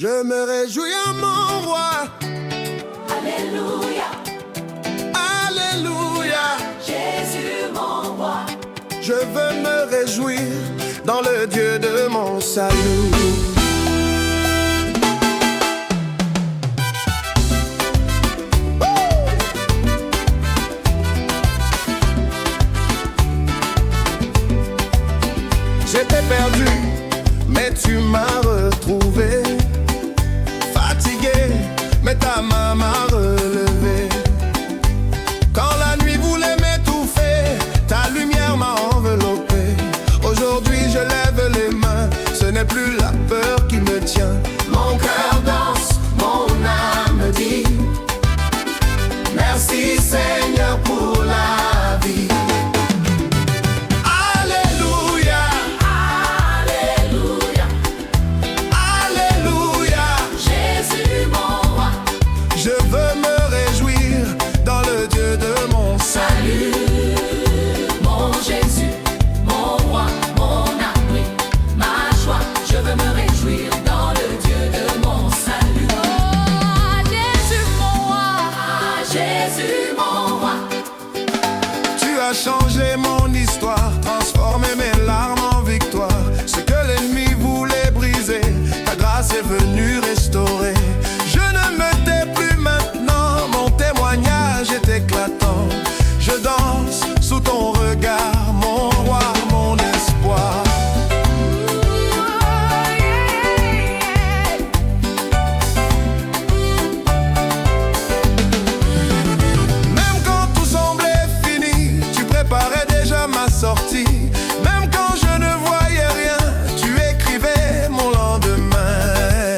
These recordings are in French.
Je me réjouis en mon roi. Alléluia, Alléluia. Jésus mon roi. Je veux me réjouir dans le Dieu de mon salut. J'étais perdu, mais tu m'as retrouvé. Fatigué, mais ta main m'a relevé. Quand la nuit voulait m'étouffer, ta lumière m'a enveloppé. Aujourd'hui je lève les mains, ce n'est plus la peur qui me tient. Mon cœur danse, mon âme dit merci Seigneur pour la vie. Je veux me réjouir dans le Dieu de mon salut. Mon Jésus, mon roi, mon abri, ma joie. Je veux me réjouir dans le Dieu de mon salut. Oh, Jésus mon roi, Jésus mon roi. Tu as changé mon histoire, transformé mes larmes en victoire. Ce que l'ennemi voulait briser, ta grâce est venue restaurer. Je ne me tais plus maintenant, mon témoignage est éclatant. Je danse sous ton regard, mon roi, mon espoir. Même quand tout semblait fini, tu préparais déjà ma sortie. Même quand je ne voyais rien, tu écrivais mon lendemain.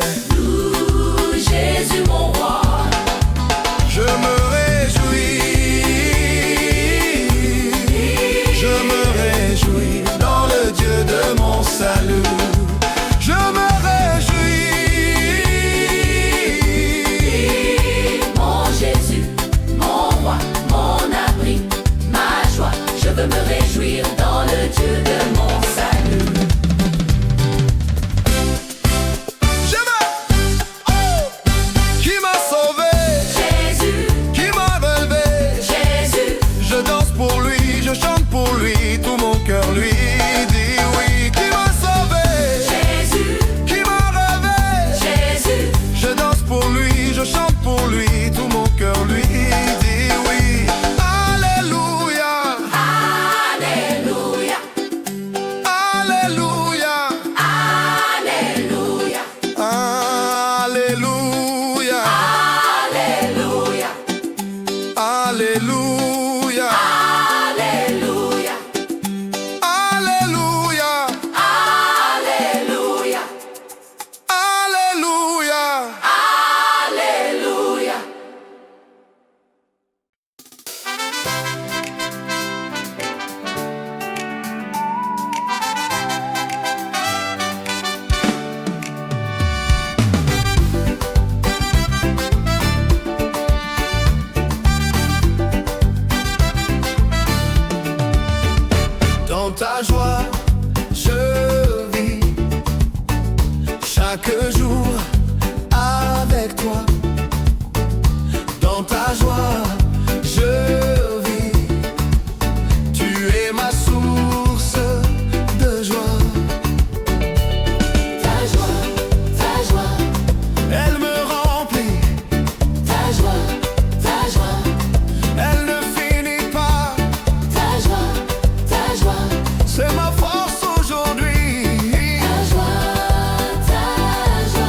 Jésus mon roi. Je me réjouis, je me réjouis dans le Dieu de mon salut. Je me réjouis, Mon Jésus, mon roi, mon abri, ma joie. Je veux me réjouir dans le Dieu de mon salut. je me, oh, qui m'a sauvé, Jésus, qui m'a relevé. Jésus, Je danse pour lui, je chante pour lui, tout mon cœur lui dit oui. Qui m'a sauvé, Jésus, qui m'a relevé. Jésus. Je danse pour lui, je chante pour lui, tout mon cœur lui dit oui. Alléluia, Alléluia, Alléluia, Alléluia, Alléluia, Alléluia, Alléluia, Alléluia, Alléluia, Alléluia, Alléluia. Alléluia. Dans ta joie, je vis chaque jour avec toi. Dans ta joie, je vis. Tu es ma source de joie. Ta joie, Elle me remplit, ta joie, elle ne finit pas. ta joie, C'est ma force aujourd'hui. ta joie,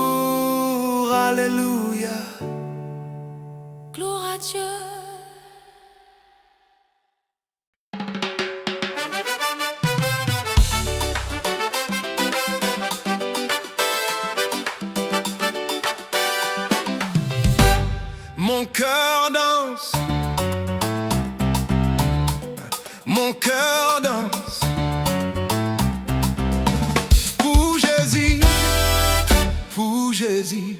toujours. Alléluia. Gloire à Dieu. Mon cœur danse, mon cœur danse. Pour Jésus, pour Jésus.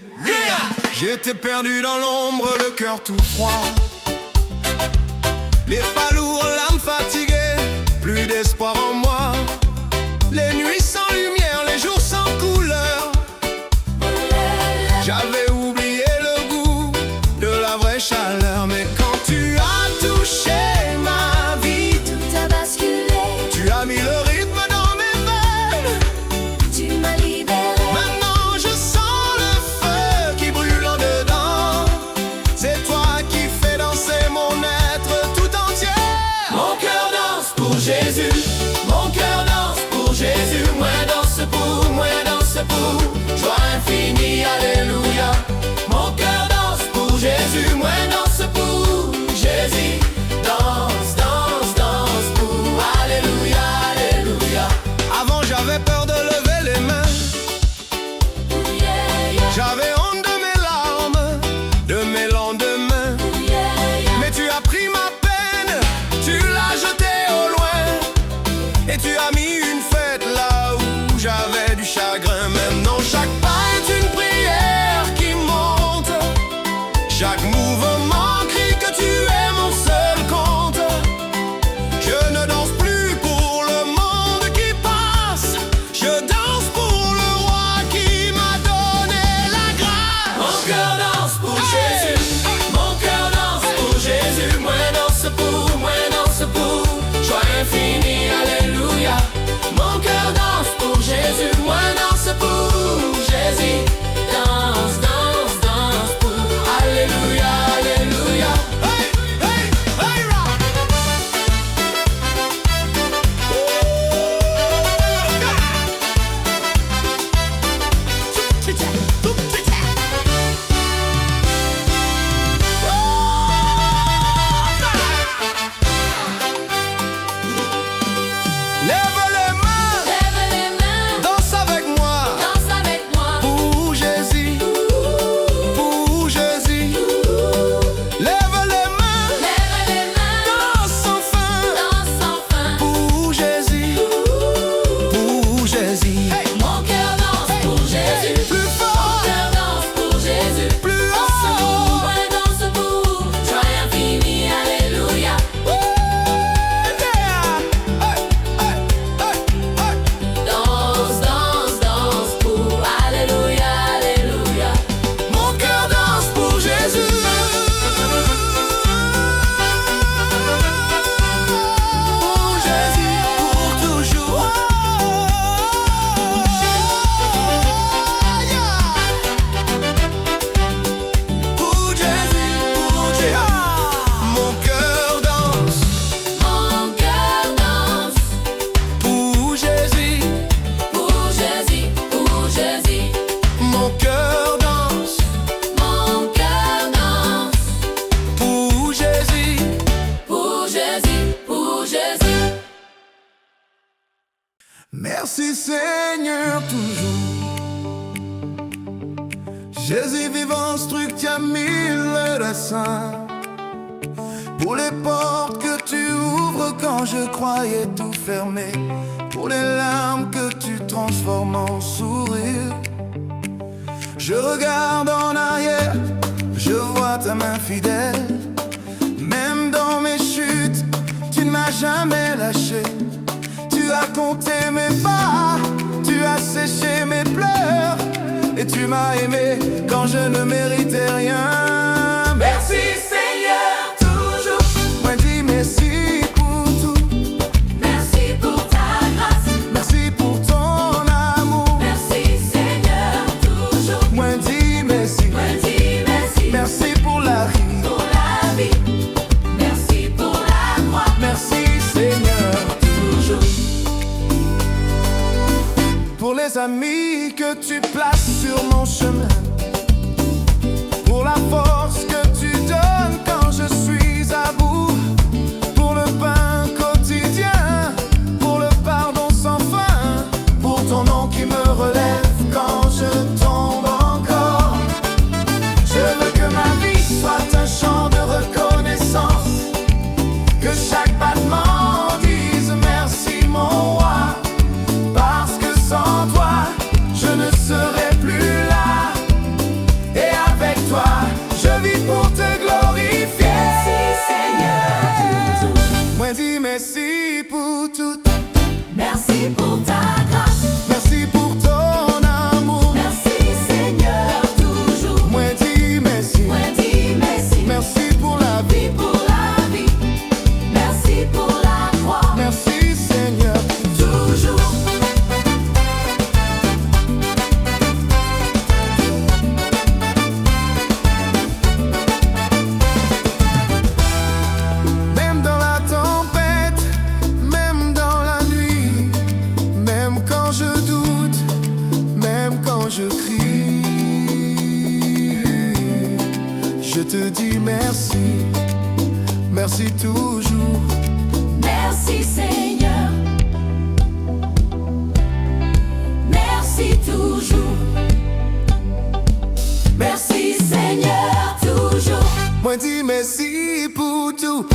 J'étais perdu dans l'ombre, le cœur tout froid. Les pas lourds, l'âme fatiguée, plus d'espoir en moi. Les nuits sans lumière, les jours sans couleur. J'avais oublié le goût de la vraie chaleur. Mais quand tu as touché ma vie, Tout a basculé. tu as mis le rythme dans mes veines. Tu m'as libéré. Maintenant je sens le feu qui brûle en dedans. C'est toi qui fais danser mon être tout entier. Mon cœur danse pour Jésus. Mon cœur danse pour Jésus. Moi danse pour, moi danse pour. Joie infinie, alléluia. Mon cœur danse pour Jésus. Moi danse pour Jésus. Danse, danse, danse pour. Alléluia, alléluia. Avant j'avais peur de lever les mains. Yeah, yeah, J'avais honte de mes larmes, de mes lendemains. yeah, yeah. Mais tu as pris ma peine, tu l'as jetée au loin. Et tu as mis une fête là où j'avais du chagrin. Maintenant chaque pas est une prière qui monte. Chaque mouvement crie que tu es mon seul compte. Je ne danse plus pour le monde qui passe. Je danse pour le roi qui m'a donné la grâce. Mon cœur danse pour Jésus. Mon cœur danse pour Jésus. Moi danse pour, moi danse pour. Joie infinie, alléluia. Mon cœur danse pour Jésus. Moi danse pour Jésus. Danse, danse, danse pour. Alléluia, alléluia. Hey, hey, hey, rock. Lève les mains, Lève les mains. danse avec moi. Danse avec moi. Pour Jésus, pour Jésus. Lève les mains, Lève les mains. danse sans fin. Danse sans fin. Pour Jésus, pour Jésus. Mon cœur danse pour Jésus. Plus Mon fort, cœur danse pour Jésus. plus Danse pour, haut. moi danse pour. Joie infinie, alléluia. Danse, danse, danse pour. Alléluia, alléluia. Mon cœur danse pour Jésus. Pour Jésus, pour toujours. Pour Jésus, pour Jésus. Mon cœur danse Mon cœur danse pour Jésus. pour Jésus, pour Jésus. Mon cœur danse Mon cœur danse pour Jésus. pour Jésus, pour Jésus. Merci Seigneur toujours. Jésus vivant, structure mille dessins. Pour les portes que tu ouvres quand je croyais tout fermer. Pour les larmes que tu transformes en sourire. Je regarde en arrière, je vois ta main fidèle. Même dans mes chutes, tu ne m'as jamais lâché. Tu as compté mes pas, tu as séché mes pleurs. Et tu m'as aimé quand je ne méritais rien. Merci Seigneur, toujours. Moi dis merci pour tout. Merci pour ta grâce. Merci pour ton amour. Merci Seigneur, toujours. Moi dis merci. Moi dis merci Merci pour la vie. pour la vie. Merci pour la croix. Merci Seigneur. Toujours. Pour les amis que tu places sur mon chemin. je te dis merci, merci toujours. Merci Seigneur, merci toujours. Merci Seigneur, toujours. Moi dis merci pour tout,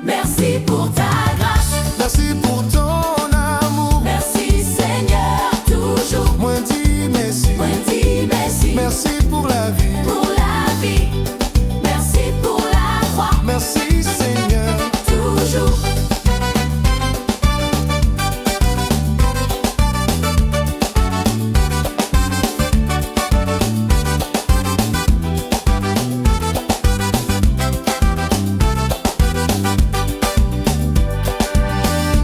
Merci pour ta grâce. merci pour ton amour. Merci Seigneur, toujours. Moi dis merci, Moi dis merci merci pour la vie, pour la vie. Merci pour la croix, merci Seigneur. toujours.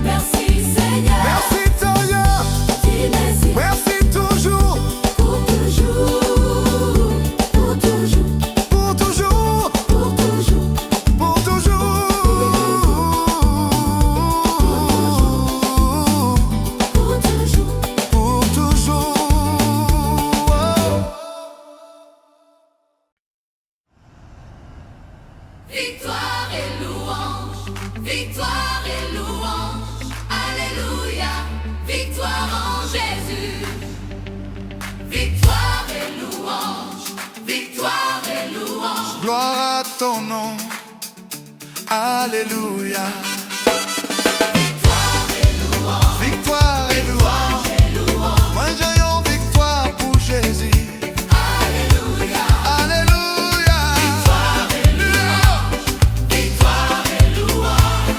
Merci Seigneur, Merci Seigneur, dis merci merci toujours, pour toujours, pour toujours, pour toujours, pour toujours. pour toujours. Pour toujours. Pour toujours. Victoire et louange, victoire et louange, alléluia, victoire en Jésus. Victoire et louange, victoire et louange. Gloire à ton nom. Alléluia. Victoire et louange, Victoire et louange. et louange, Moi j'ai une victoire pour Jésus. alléluia. Alléluia. Victoire et louange, victoire et louange.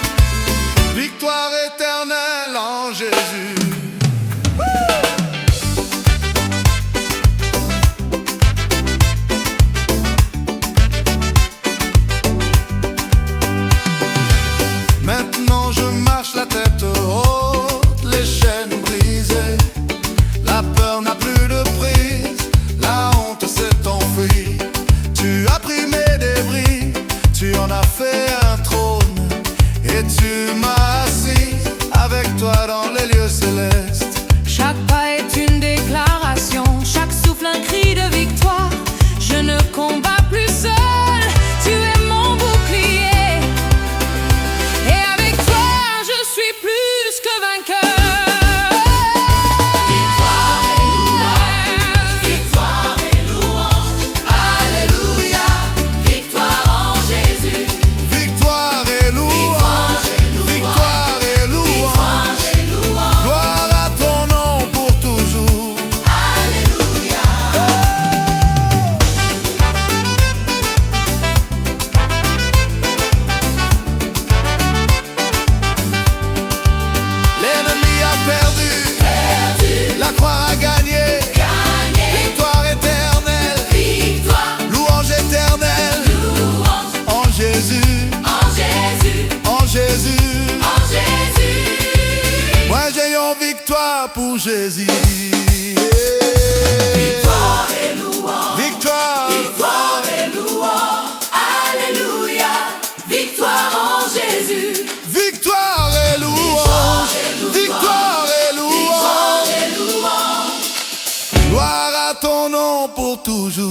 Victoire éternelle en Jésus. Maintenant je marche la tête haute, les chaînes brisées. La peur n'a plus de prise, la honte s'est enfuie. Tu as pris mes débris, tu en as fait un trône. Et tu m'as assis avec toi dans les lieux célestes. Chaque pas est une déclaration, chaque souffle un cri de victoire. Je ne combats plus seul, tu es mon bouclier. Et avec toi, je suis plus que vainqueur. Victoire et louange, alléluia, victoire en Jésus. Victoire et louange, victoire et louange. Gloire à ton nom pour toujours. Alléluia. L'ennemi a perdu, la croix a gagné. Victoire éternelle, Victoire, louange éternelle. louange En Jésus, en Jésus, en Jésus. en Jésus. Moi j'ai une victoire pour Jésus. Victoire et louange, Victoire, victoire et louange, alléluia, victoire en Jésus. victoire et louange, victoire et louange. Et louange, Gloire à ton nom pour toujours.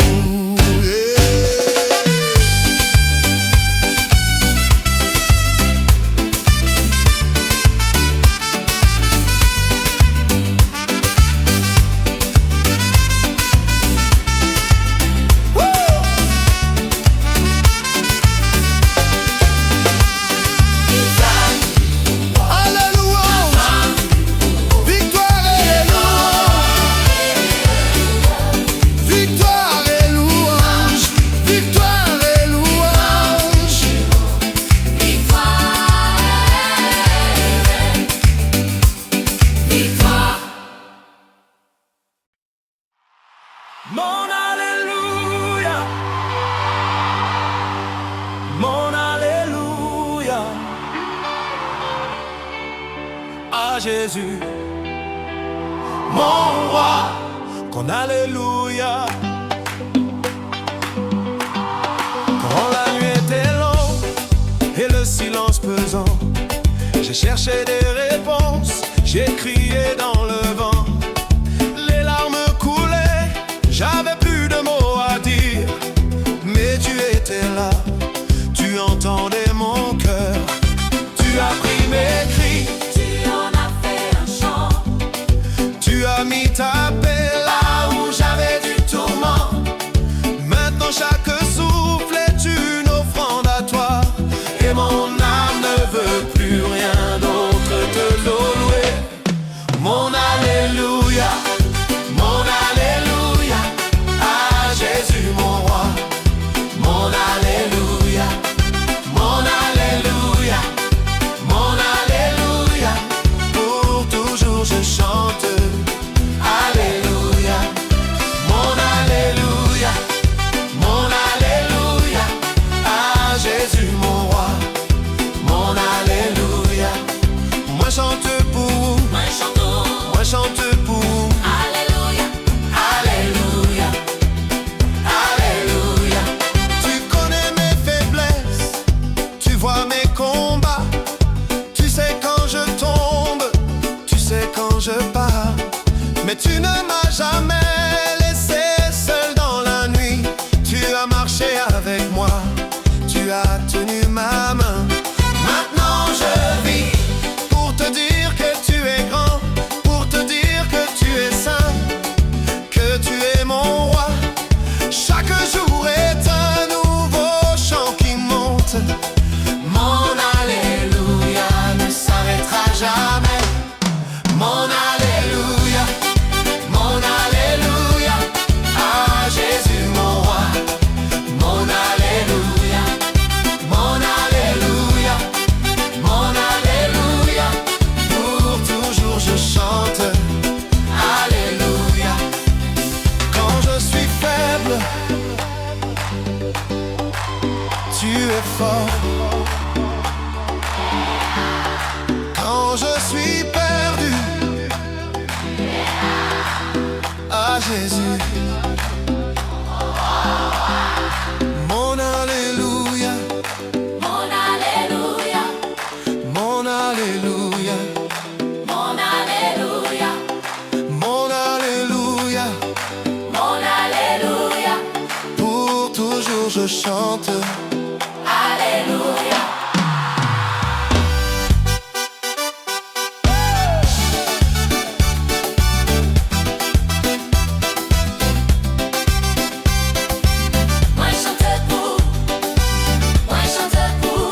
À la louange, victoire et louange. Victoire et louange, victoire et louange. victoire. Mon Alléluia, mon Alléluia, à Jésus, mon roi, qu'on Alléluia. Quand la nuit était longue et le silence pesant, j'ai cherché des réponses, j'ai crié dans le vent. Les larmes coulaient, j'avais plus de mots à dire, mais tu étais est fort. Quand je suis perdu, à Jésus, mon Alléluia, Mon Alléluia, mon Alléluia, mon Alléluia, mon Alléluia. mon Alléluia, Pour toujours je chante. Alléluia. Moi je chante pour, moi je chante pour,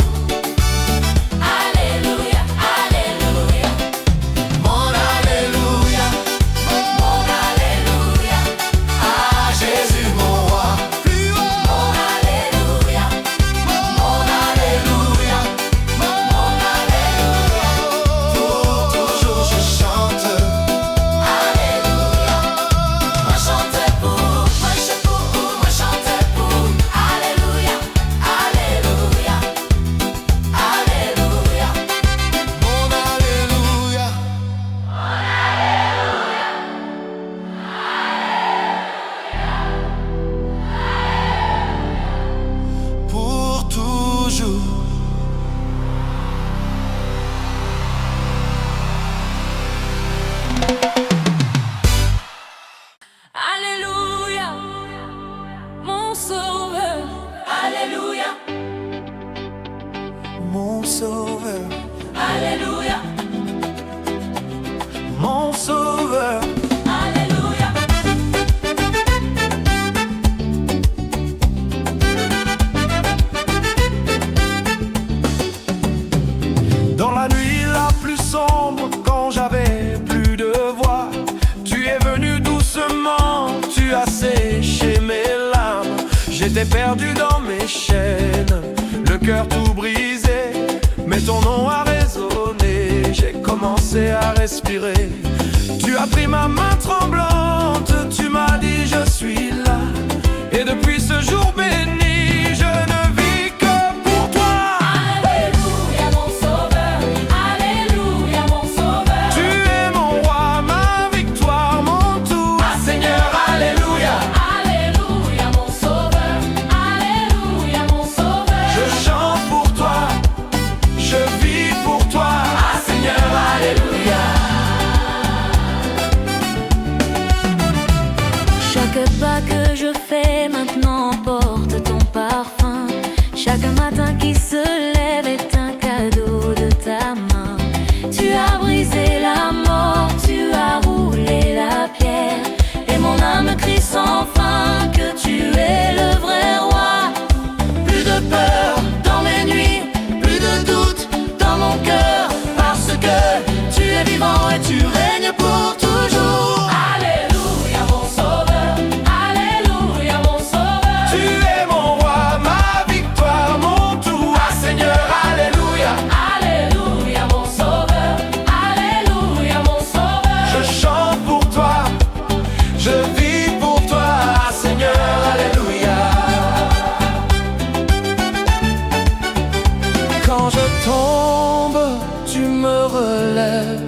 Alléluia, Alléluia, Mon Alléluia, mon Alléluia, à Jésus mon roi. Plus haut. mon Alléluia, Mon Alléluia, mon Alléluia, pour toujours je chante. Alléluia. Moi chante pour, moi chante pour, Alléluia, Alléluia, Alléluia. Mon Alléluia, pour toujours. Alléluia, mon sauveur. Alléluia, Mon sauveur, Alléluia, mon sauveur. Alléluia. Dans la nuit la plus sombre, quand j'avais plus de voix, tu es venu doucement, tu as séché mes larmes. J'étais perdu dans mes chaînes, le cœur tout brisé, mais ton nom a résonné. J'ai commencé à respirer. Tu as pris ma main tremblante, tu m'as dit je suis là. Et depuis ce jour béni, je ne vis que pour toi. Alléluia, mon sauveur, Alléluia, mon sauveur. Tu es mon roi, ma victoire, mon tout. Ah Seigneur, Alléluia, Alléluia, mon sauveur, Alléluia, mon sauveur. Je chante pour toi, je vis pour toi. ah Seigneur, Alléluia. Chaque pas que je fais maintenant porte ton parfum. Chaque matin qui se lève est un cadeau de ta main. Tu as brisé la mort, tu as roulé la pierre. Et mon âme crie sans fin que tu es le vrai roi. Plus de peur dans mes nuits, plus de doute dans mon cœur. Parce que tu es vivant et tu règnes pour toujours. Alléluia, mon sauveur, Alléluia, mon sauveur. Tu es mon roi, ma victoire, mon tout. Ah Seigneur, Alléluia, Alléluia, mon sauveur, Alléluia, mon sauveur. Je chante pour toi, je vis pour toi. Ah Seigneur, Alléluia. quand je tombe, tu me relèves.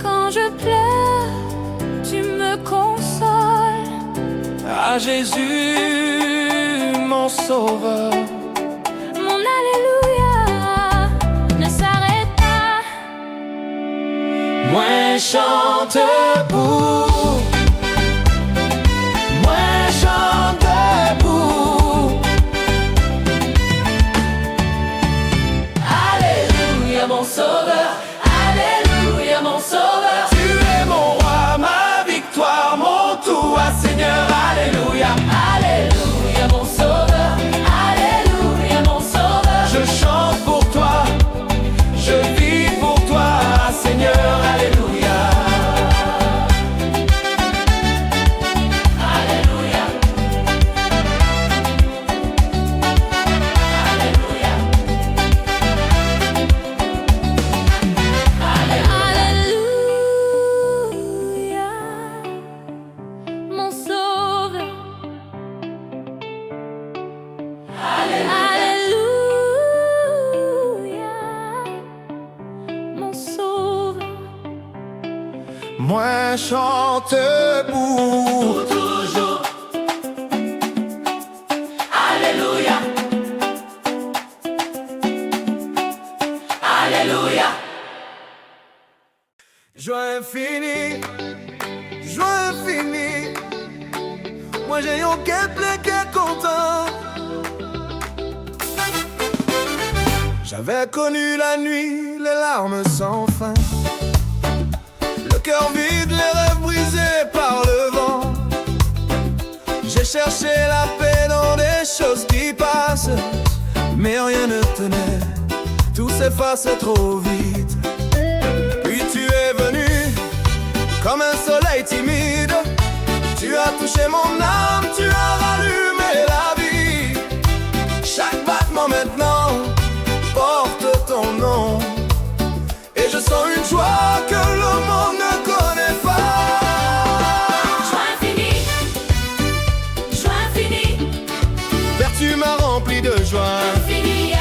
Quand je pleure, tu me consoles. À Jésus, mon sauveur. Mon Alléluia ne s'arrête pas. Moi chante pour, moi chante pour. Alléluia, mon sauveur, Alléluia, mon sauveur. Tu es mon roi, ma victoire, mon tout. Ah Seigneur, Alléluia. Alléluia, mon sauveur, Alléluia, mon sauveur. Je chante pour toi, je vis pour toi, Seigneur, Alléluia. chacun chante pour toujours. Alléluia. Alléluia. Joie infinie, joie infinie. Moi j'ai un cœur plein, cœur content. J'avais connu la nuit, les larmes sans fin, le cœur vide, les rêves brisés par le vent. J'ai cherché la paix dans des choses qui passent, mais rien ne tenait, tout s'effaçait trop vite. Puis tu es venu comme un soleil timide, tu as touché mon âme, tu as rallumé la vie. Chaque battement maintenant porte ton nom, et je sens une joie que le monde ne connaît pas. Joie infinie, joie infinie, Père, tu m'as rempli de joie. infinie.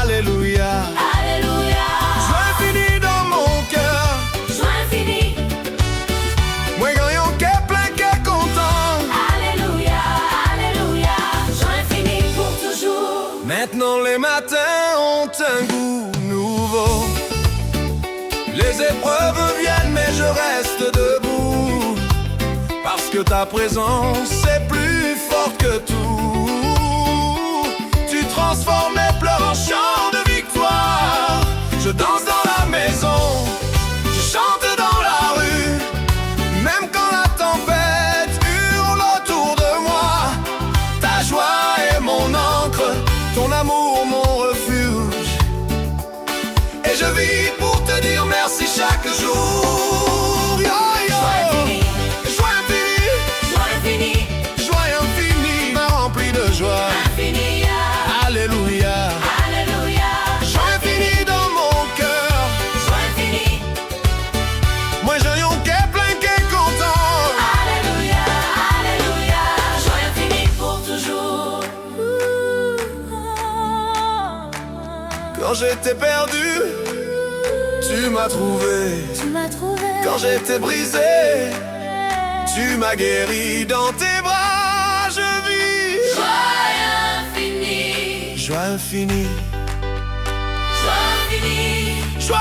Alléluia. Alléluia. Joie infinie dans mon cœur. Joie infinie. Moi gagnant qu'est plein, qu'est content. Alléluia. Alléluia. Joie infinie pour toujours. Maintenant les matins ont un goût nouveau. Les épreuves viennent mais je reste debout, parce que ta présence est plus forte que tout. Tu transformes mes pleurs en chants de victoire. Je danse dans la maison, je chante dans la rue, même quand la tempête hurle autour de moi. Ta joie est mon encre, ton amour mon refuge, et je vis pour te dire merci chaque jour. Yo, yo. Joie infinie. Joie infinie, Joie infinie. joie infinie, m'a rempli de joie. Infinie. Alléluia. Alléluia. Joie infinie dans mon cœur. Joie infinie. Moi j'ai un cœur plein, qu'est content. Alléluia. Alléluia. Joie infinie pour toujours. Quand j'étais perdu, tu m'as trouvé. Tu m'as trouvé. Quand j'étais brisé, tu m'as guéri. Dans tes bras je vis. Joie infinie. Joie infinie, Joie infinie. joie